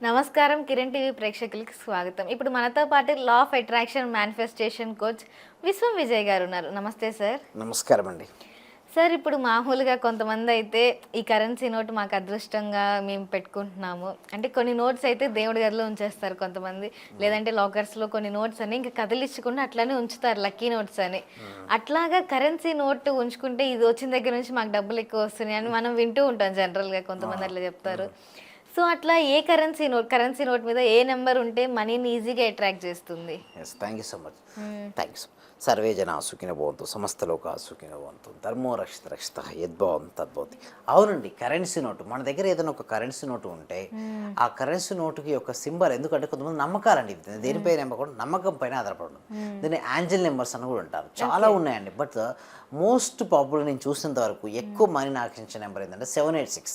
నమస్కారం కిరణ్ టీవీ ప్రేక్షకులకి స్వాగతం. ఇప్పుడు మనతో పాటు law of attraction manifestation coach విశ్వం విజయ్ గారు ఉన్నారు. నమస్తే సార్. నమస్కారం అండి. సార్, ఇప్పుడు మామూలుగా కొంతమంది అయితే ఈ కరెన్సీ నోట్ మాకు అదృష్టంగా మేము పెట్టుకుంటున్నాము అంటే కొన్ని నోట్స్ అయితే దేవుడి గదిలో ఉంచేస్తారు కొంతమంది, లేదంటే లాకర్స్లో కొన్ని నోట్స్ అని ఇంకా కదిలించకుండా అట్లానే ఉంచుతారు లక్కీ నోట్స్ అని. అట్లాగా కరెన్సీ నోట్ ఉంచుకుంటే ఇది వచ్చిన దగ్గర నుంచి మాకు డబ్బులు ఎక్కువ వస్తున్నాయి అని మనం వింటూ ఉంటాం జనరల్గా, కొంతమంది అట్లా చెప్తారు. సో అట్లా ఏ కరెన్సీ నోట్ మీద ఏ నెంబర్ ఉంటే మనీని ఈజీగా అట్రాక్ట్ చేస్తుంది? Thank you so much. Thank you. Survey జన సుఖిన భవంతు, సమస్త లోక సుఖిన భవంతు, ధర్మో రక్షిత రక్షిత యద్భావం తద్భవతి. అవునండి, కరెన్సీ నోటు మన దగ్గర ఏదైనా ఒక కరెన్సీ నోటు ఉంటే ఆ కరెన్సీ నోటుకి ఒక సింబల్, ఎందుకంటే కొంతమంది నమ్మకాలండి, దేనిపై నమ్మకం, నమ్మకం పైన ఆధారపడడం. దీన్ని యాంజల్ నెంబర్స్ అని కూడా అంటారు. చాలా ఉన్నాయండి, బట్ మోస్ట్ పాపులర్ నేను చూసినంత వరకు ఎక్కువ మనీని ఆకర్షించే నెంబర్ ఏంటంటే 786.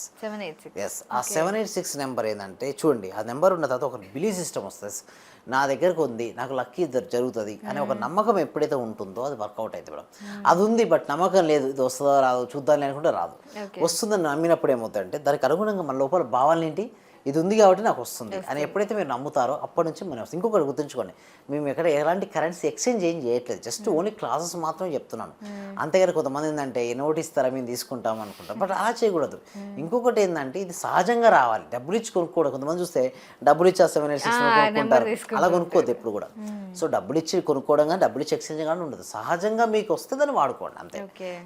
ఎస్, ఆ 786 నెంబర్ ఏంటంటే చూడండి, ఆ నెంబర్ ఉన్న తర్వాత ఒక బిలీవ్ సిస్టమ్ వస్తుంది. నా దగ్గరకు ఉంది, నాకు లక్కీ జరుగుతుంది అనే ఒక నమ్మకం ఎప్పుడైతే ఉంటుందో అది వర్కౌట్ అవుతుంది మేడం. అది ఉంది, బట్ నమ్మకం లేదు, ఇది వస్తుందో రాదు చూద్దాం అనుకుంటే రాదు. వస్తుందని నమ్మినప్పుడు ఏమవుతుందంటే దానికి అనుగుణంగా మన లోపల భావాలు ఏంటి, ఇది ఉంది కాబట్టి నాకు వస్తుంది అని ఎప్పుడైతే మీరు నమ్ముతారో అప్పటి నుంచి మనం వస్తుంది. ఇంకొకటి గుర్తుంచుకోండి, మేము ఎక్కడ ఎలాంటి కరెన్సీ ఎక్స్చేంజ్ ఏం చేయట్లేదు, జస్ట్ ఓన్లీ క్లాసెస్ మాత్రమే చెప్తున్నాను. అంతేగాని కొంతమంది ఏంటంటే నోట్ ఇస్తారా మేము తీసుకుంటాం అనుకుంటాం, బట్ అలా చేయకూడదు. ఇంకొకటి ఏంటంటే ఇది సహజంగా రావాలి, డబ్బులు ఇచ్చి కొనుక్కోవడం. కొంతమంది చూస్తే డబ్బులు ఇచ్చి 786 కొనుక్కుంటారు, అలా కొనుక్కోవద్దు ఎప్పుడు కూడా. సో డబ్బులు ఇచ్చి కొనుక్కోవడం కానీ డబ్బులు ఇచ్చి ఎక్స్చేంజ్ కానీ ఉండదు, సహజంగా మీకు వస్తే దాన్ని వాడుకోండి అంతే.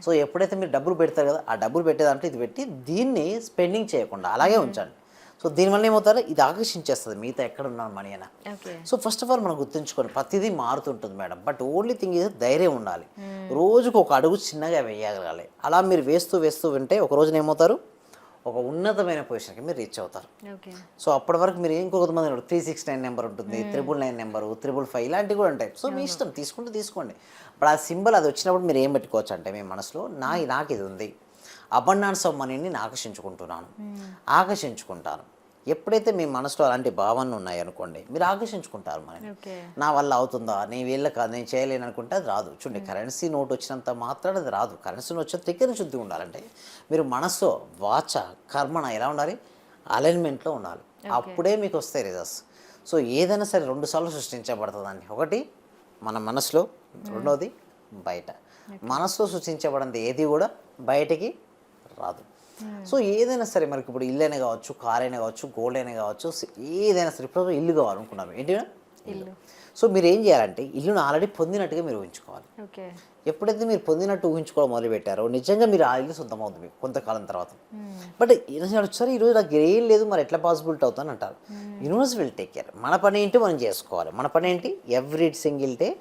సో ఎప్పుడైతే మీరు డబ్బులు పెడతారు కదా, ఆ డబ్బులు పెట్టేదంటే ఇది పెట్టి దీన్ని స్పెండింగ్ చేయకుండా అలాగే ఉంచండి. సో దీనివల్ల ఏమవుతారో ఇది ఆకర్షించేస్తుంది మిగతా ఎక్కడ ఉన్నాను మనీ అయినా. సో ఫస్ట్ ఆఫ్ ఆల్ మనం గుర్తుంచుకోండి, ప్రతిదీ మారుతుంటుంది మేడం, బట్ ఓన్లీ థింగ్ ఇది ధైర్యం ఉండాలి. రోజుకు ఒక అడుగు చిన్నగా వేయగలగాలి. అలా మీరు వేస్తూ వేస్తూ వింటే ఒక రోజున ఏమవుతారు, ఒక ఉన్నతమైన పొజిషన్కి మీరు రీచ్ అవుతారు. సో అప్పటి వరకు మీరు ఇంకొకమంది 369 నెంబర్ ఉంటుంది, 999 నెంబరు, 555 ఇలాంటివి కూడా ఉంటాయి. సో మీ ఇష్టం, తీసుకుంటే తీసుకోండి. బట్ ఆ సింబల్ అది వచ్చినప్పుడు మీరు ఏం పెట్టుకోవచ్చు అంటే మీ మనసులో నాకు ఇది ఉంది, అబండాన్స్ ఆఫ్ మనీని నేను ఆకర్షించుకుంటాను. ఎప్పుడైతే మీ మనసులో అలాంటి భావనలు ఉన్నాయనుకోండి, మీరు ఆకర్షించుకుంటారు మనని. నా వల్ల అవుతుందా, నేను వీళ్ళ కాదు, నేను చేయలేను అనుకుంటే అది రాదు. చూడండి, కరెన్సీ నోట్ వచ్చినంత మాత్రాన అది రాదు. కరెన్సీ నోట్ వచ్చిన త్రికరణ శుద్ధి ఉండాలంటే మీరు మనసు, వాచ, కర్మణ ఎలా ఉండాలి, అలైన్మెంట్లో ఉండాలి. అప్పుడే మీకు వస్తాయి రిజల్ట్స్. సో ఏదైనా సరే 2 సార్లు సృష్టించబడుతుందండి. ఒకటి మన మనసులో, రెండోది బయట. మనసులో సృష్టించబడింది ఏది కూడా బయటికి రాదు. సో ఏదైనా సరే మనకి ఇప్పుడు ఇల్లు అయినా కావచ్చు, కార్ అయినా కావచ్చు, గోల్డ్ అయినా కావచ్చు, ఏదైనా సరే ఇప్పుడు ఇల్లు కావాలనుకున్నాము, ఏంటి ఇల్లు. సో మీరు ఏం చేయాలంటే ఇల్లును ఆల్రెడీ పొందినట్టుగా మీరు ఊహించుకోవాలి. ఎప్పుడైతే మీరు పొందినట్టు ఊహించుకోవడం మొదలు పెట్టారో నిజంగా మీరు ఆ ఇల్లు సొంతం అవుతుంది మీకు కొంతకాలం తర్వాత. బట్ సరే ఈరోజు నాకు ఏం లేదు, మరి ఎట్లా పాసిబిలిటీ అవుతుంది అంటారు. Universe will take care. మన పని ఏంటి మనం చేసుకోవాలి. మన పని ఏంటి, ఎవ్రీ సింగిల్ డే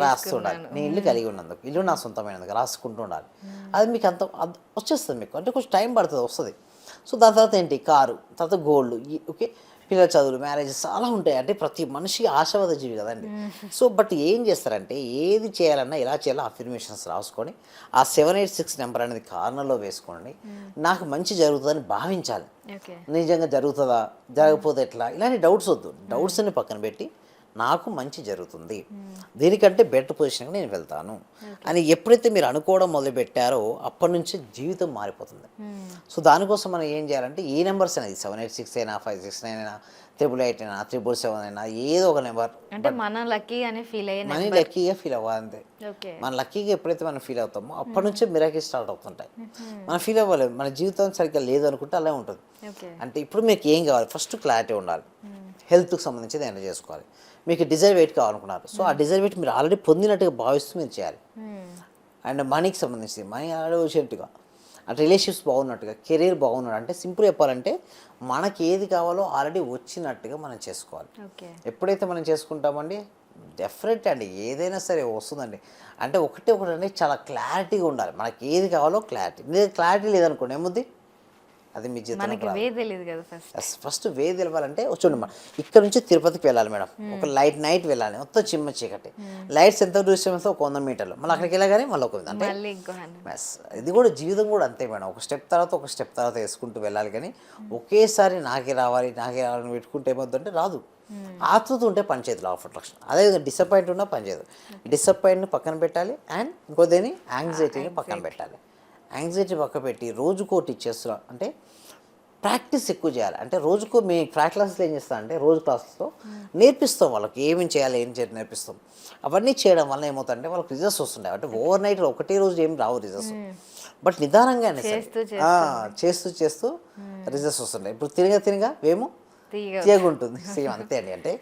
రాస్తుండాలి. నేను ఇల్లు కలిగి ఉన్నందుకు, ఇల్లు నా సొంతమైనందుకు రాసుకుంటూ ఉండాలి. అది మీకు అంత వచ్చేస్తుంది మీకు, అంటే కొంచెం టైం పడుతుంది, వస్తుంది. సో దాని తర్వాత ఏంటి, కారు, తర్వాత గోల్డ్, ఓకే, పిల్లల చదువులు, మ్యారేజెస్ చాలా ఉంటాయి. అంటే ప్రతి మనిషి ఆశావాద జీవి కదండి. సో బట్ ఏం చేస్తారంటే ఏది చేయాలన్నా ఎలా చేయాలో అఫర్మేషన్స్ రాసుకొని ఆ 786 నెంబర్ అనేది కార్నర్లో వేసుకోండి. నాకు మంచి జరుగుతుందని భావించాలి. నిజంగా జరుగుతుందా, జరగకపోతే ఎట్లా, ఇలాంటి డౌట్స్ వద్దు. డౌట్స్ అన్ని పక్కన పెట్టి నాకు మంచి జరుగుతుంది, దీనికంటే బెటర్ పొజిషన్కి నేను వెళ్తాను అని ఎప్పుడైతే మీరు అనుకోవడం మొదలుపెట్టారో అప్పటి నుంచి జీవితం మారిపోతుంది. సో దానికోసం మనం ఏం చేయాలంటే ఈ నెంబర్స్ అనేది 786 అయినా, 569 అయినా, 888 అయినా, 777 అయినా, ఏదో ఒక నెంబర్ అంటే మన లక్కీగానే మనీ లక్కీగా ఫీల్ అవ్వాలి. మన లక్కీగా ఎప్పుడైతే మనం ఫీల్ అవుతామో అప్పటి నుంచే మిరాకిల్ స్టార్ట్ అవుతుంటాయి. మనం ఫీల్ అవ్వలేదు, మన జీవితం సరిగ్గా లేదు అనుకుంటే అలా ఉంటుంది. అంటే ఇప్పుడు మీకు ఏం కావాలి, ఫస్ట్ క్లారిటీ ఉండాలి. హెల్త్కి సంబంధించి ఏమైనా చేసుకోవాలి. మీకు డిజైర్ వెయిట్ కావాలనుకున్నారు, సో ఆ డిజైర్ వెయిట్ మీరు ఆల్రెడీ పొందినట్టుగా భావిస్తూ మీరు చేయాలి. అండ్ మనీకి సంబంధించి మనీ ఆల్రెడీ వచ్చేట్టుగా, అంటే రిలేషన్షిప్స్ బాగున్నట్టుగా, కెరీర్ బాగున్నట్టు, అంటే సింపుల్ చెప్పాలంటే మనకి ఏది కావాలో ఆల్రెడీ వచ్చినట్టుగా మనం చేసుకోవాలి. ఎప్పుడైతే మనం చేసుకుంటామండి డెఫినెట్ అండి ఏదైనా సరే వస్తుందండి. అంటే ఒకటి అంటే చాలా క్లారిటీగా ఉండాలి. మనకి ఏది కావాలో క్లారిటీ. మీరు క్లారిటీ లేదనుకోండి ఏముంది, అది మీ జీవితం. ఫస్ట్ వే తెలవాలంటే చూడండి, ఇక్కడ నుంచి తిరుపతికి వెళ్ళాలి మేడం, ఒక నైట్ వెళ్ళాలి, మొత్తం చిమ్మ చీకటి, లైట్స్ ఎంత దూరం వస్తే 100 మీటర్లు, మళ్ళీ అక్కడికి వెళ్ళగానే మళ్ళీ ఒక అంటే ఇది కూడా జీవితం కూడా అంతే మేడం. ఒక స్టెప్ తర్వాత వేసుకుంటూ వెళ్ళాలి. కానీ ఒకేసారి నాకే రావాలని పెట్టుకుంటే ఏమవుతుందంటే రాదు. ఆతృత ఉంటే పనిచేయదు లా ఆఫ్ అట్రాక్షన్. అదేవిధంగా డిసప్పాయింట్ ఉన్నా పనిచేయదు. డిసప్పాయింట్ని పక్కన పెట్టాలి, అండ్ ఇంకోదేని యాంగ్జైటీని పక్కన పెట్టాలి. యాంగ్జైటీ పక్క పెట్టి రోజుకోటి ఇచ్చేస్తున్నా అంటే ప్రాక్టీస్ ఎక్కువ చేయాలి. అంటే రోజుకు మీ ప్రాక్టీస్ క్లాస్లో ఏం చేస్తాం అంటే రోజు క్లాస్లో నేర్పిస్తాం, వాళ్ళకి ఏమేమి చేయాలి ఏం చేయాలి నేర్పిస్తాం. అవన్నీ చేయడం వల్ల ఏమవుతుందంటే వాళ్ళకి రిజల్ట్స్ వస్తుంటాయి. అంటే ఓవర్ నైట్ ఒకటే రోజు ఏం రావు రిజల్ట్స్, బట్ నిదానంగానే సరే చేస్తూ చేస్తూ రిజల్ట్స్ వస్తుంటాయి. ఇప్పుడు తినగా మేము తీయగుంటుంది. సేమ్ అంతే అండి. అంటే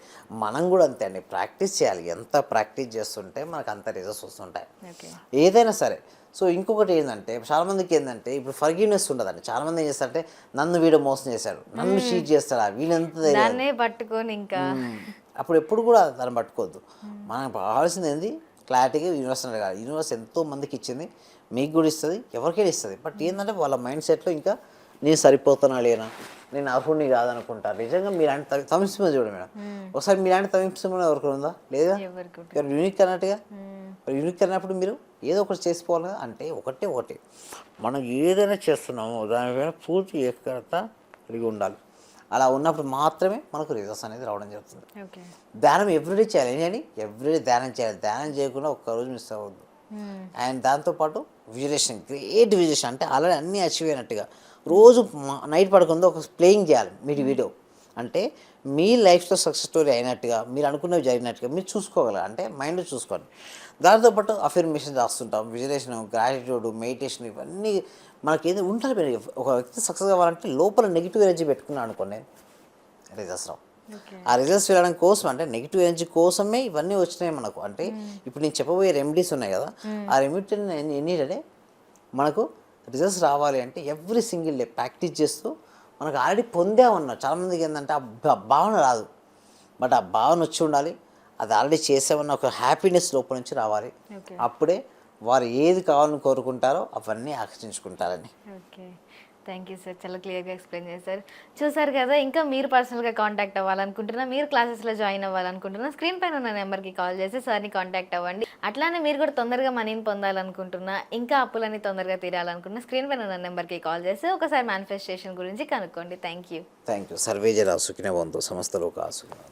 మనం కూడా అంతే అండి, ప్రాక్టీస్ చేయాలి. ఎంత ప్రాక్టీస్ చేస్తుంటే మనకు అంత రిజల్ట్స్ వస్తుంటాయి ఏదైనా సరే. సో ఇంకొకటి ఏంటంటే చాలామందికి ఏంటంటే ఇప్పుడు ఫర్గివ్నెస్ ఉండదండి. చాలామంది ఏం చేస్తారంటే నన్ను వీడు మోసం చేశాడు, నన్ను చీట్ చేస్తాడా, వీళ్ళెంత పట్టుకొని ఇంకా అప్పుడు ఎప్పుడు కూడా దాన్ని పట్టుకోవద్దు. మనకు కావాల్సింది ఏంది క్లారిటీగా యూనివర్స్ అనేది కాదు. యూనివర్స్ ఎంతో మందికి ఇచ్చింది, మీకు కూడా ఇస్తుంది, ఎవరికైనా ఇస్తుంది. బట్ ఏంటంటే వాళ్ళ మైండ్ సెట్లో ఇంకా నేను సరిపోతానా లేనా, నేను అర్హుడిని కాదనుకుంటారు. నిజంగా మీలాంటి తమిళ చూడండి మేడం, ఒకసారి మీలాంటి తమిళ ఎవరికి ఉందా లేదా, యూనిక్ అన్నట్టుగా. యూనిక్ అన్నప్పుడు మీరు ఏదో ఒకటి చేసుకోవాలి కదా. అంటే ఒకటి మనం ఏదైనా చేస్తున్నామో దానిపైన పూర్తి ఏకత కలిగి ఉండాలి. అలా ఉన్నప్పుడు మాత్రమే మనకు రిజల్ట్స్ అనేది రావడం జరుగుతుంది. ధ్యానం ఎవ్రీడే చేయాలి. ఏంటండి ఎవ్రీడే ధ్యానం చేయాలి. ధ్యానం చేయకుండా ఒక్కరోజు మిస్ అవ్వద్దు. అండ్ దాంతోపాటు విజులేషన్, గ్రేట్ విజులేషన్, అంటే ఆల్రెడీ అన్నీ అచీవ్ అయినట్టుగా రోజు నైట్ పడుకుందో ఒక ప్లేయింగ్ చేయాలి మీరు వీడియో. అంటే మీ లైఫ్లో సక్సెస్ స్టోరీ అయినట్టుగా మీరు అనుకున్నవి జరిగినట్టుగా మీరు చూసుకోగలరు. అంటే మైండ్లో చూసుకోండి. దాంతోపాటు అఫర్మేషన్ రాస్తుంటాం, విజులేషన్, గ్రాటిట్యూడ్, మెడిటేషన్, ఇవన్నీ మనకి ఏది ఉంటుంది. ఒక వ్యక్తి సక్సెస్ కావాలంటే లోపల నెగిటివ్ ఎనర్జీ పెట్టుకున్నాను అనుకోండి రిజల్ట్స్ రావు. ఆ రిజల్ట్స్ వెళ్ళడం కోసం అంటే నెగిటివ్ ఎనర్జీ కోసమే ఇవన్నీ వచ్చినాయి మనకు. అంటే ఇప్పుడు నేను చెప్పబోయే రెమెడీస్ ఉన్నాయి కదా, ఆ రెమెడీ ఎన్నిటంటే మనకు రిజల్ట్స్ రావాలి అంటే ఎవ్రీ సింగిల్ డే ప్రాక్టీస్ చేస్తూ మనకు ఆల్రెడీ పొందామన్నా. చాలామందికి ఏంటంటే ఆ భావన రాదు, బట్ ఆ భావన వచ్చి ఉండాలి. అది ఆల్రెడీ చేసామన్న ఒక హ్యాపీనెస్ లోపల నుంచి రావాలి. అప్పుడే వారు ఏది కావాలని కోరుకుంటారో అవన్నీ ఆకర్షించుకుంటారని. ఓకే, థ్యాంక్ యూ సార్, చాలా క్లియర్గా ఎక్స్ప్లెయిన్ చేశారు. చూసారు కదా, ఇంకా మీరు పర్సనల్గా కాంటాక్ట్ అవ్వాలనుకుంటున్నా, మీరు క్లాసెస్లో జాయిన్ అవ్వాలనుకుంటున్నా, స్క్రీన్ పైన ఉన్న నెంబర్కి కాల్ చేసి సార్ని కాంటాక్ట్ అవ్వండి. అట్లానే మీరు కూడా తొందరగా మనీని పొందాలనుకుంటున్నా, ఇంకా అప్పులని తొందరగా తీరాలనుకుంటున్నా, స్క్రీన్ పైన ఉన్న నెంబర్కి కాల్ చేసి ఒకసారి మేనిఫెస్టేషన్ గురించి కనుక్కోండి. Thank you. సర్వే జన సుఖినో భవంతు, సమస్త లోకా సుఖినో భవంతు.